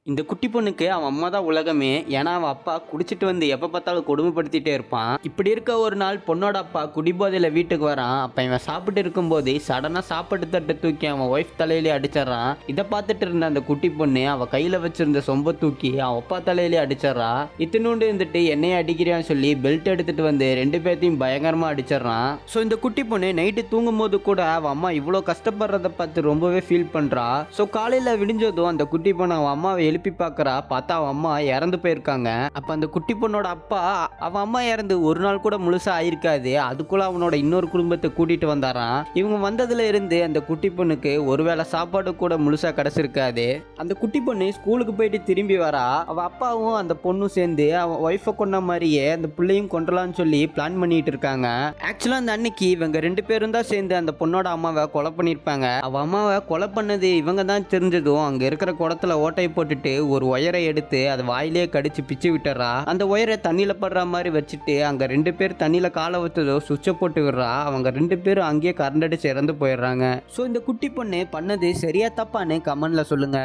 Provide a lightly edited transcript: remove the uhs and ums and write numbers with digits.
இந்த குட்டி பொண்ணுக்கு அவன் அம்மா தான் உலகமே. ஏன்னா அவன் அப்பா குடிச்சிட்டு வந்து எப்போ பார்த்தாலும் கொடுமைப்படுத்திட்டே இருப்பான். இப்படி இருக்க ஒரு நாள் பொண்ணோட அப்பா குடிபோதையில் வீட்டுக்கு வரான். அப்போ இவன் சாப்பிட்டு இருக்கும்போது சடனாக சாப்பாட்டு தட்டை தூக்கி அவன் ஒய்ஃப் தலையிலே அடிச்சிடறான். இதை பார்த்துட்டு இருந்த அந்த குட்டி பொண்ணு அவள் கையில் வச்சிருந்த சொம்பை தூக்கி அவன் அப்பா தலையிலே அடிச்சிடறா. இத்தினூண்டு இருந்துட்டு என்னைய அடிக்கிறியான்னு சொல்லி பெல்ட் எடுத்துட்டு வந்து ரெண்டு பேர்த்தையும் பயங்கரமாக அடிச்சிடறான். ஸோ இந்த குட்டி பொண்ணு நைட்டு தூங்கும் போது கூட அவன் அம்மா இவ்வளோ கஷ்டப்படுறத பார்த்து ரொம்பவே ஃபீல் பண்ணுறா. ஸோ காலையில் விடிஞ்சதும் அந்த குட்டி பொண்ணு அவன் அம்மாவை எழுப்பி பார்க்கறா. பார்த்தா அவன் அம்மா இறந்து போயிருக்காங்க. அப்ப அந்த குட்டி பொண்ணோட அப்பா அவன் அம்மா இறந்து ஒரு நாள் கூட முழுசா ஆயிருக்காது. அதுக்குள்ள அவனோட இன்னொரு குடும்பத்தை கூட்டிட்டு வந்தாராம். இவங்க வந்ததுல இருந்து அந்த குட்டி பொண்ணுக்கு ஒருவேளை சாப்பாடு கூட முழுசா கிடைச்சிருக்காது. அந்த குட்டி பொண்ணு ஸ்கூலுக்கு போயிட்டு திரும்பி வரா. அவ அப்பாவும் அந்த பொண்ணும் சேர்ந்து அவன் ஒய்ஃபை கொண்ட மாதிரியே அந்த பிள்ளையும் கொண்டலான்னு சொல்லி பிளான் பண்ணிட்டு இருக்காங்க. ஆக்சுவலா அந்த அன்னைக்கு இவங்க ரெண்டு பேரும் தான் சேர்ந்து அந்த பொண்ணோட அம்மாவை கொலை பண்ணிருப்பாங்க. அவ அம்மாவை கொலை பண்ணது இவங்க தான் தெரிஞ்சதும் அங்க இருக்கிற குடத்துல ஓட்டையை போட்டுட்டு ஒரு ஒயரை எடுத்து அதை வாயிலே கடிச்சு பிச்சு விட்டுறா. அந்த ஒயரை தண்ணியில படுற மாதிரி வச்சுட்டு அங்க ரெண்டு பேர் தண்ணியில காலை வச்சதோ சுவிட்சை போட்டு விடுறா. அவங்க ரெண்டு பேரும் அங்கேயே கரண்ட் அடிச்சு இறந்து போயிடுறாங்க. ஸோ இந்த குட்டி பொண்ணு பண்ணது சரியா தப்பான்னு கமெண்ட்ல சொல்லுங்க.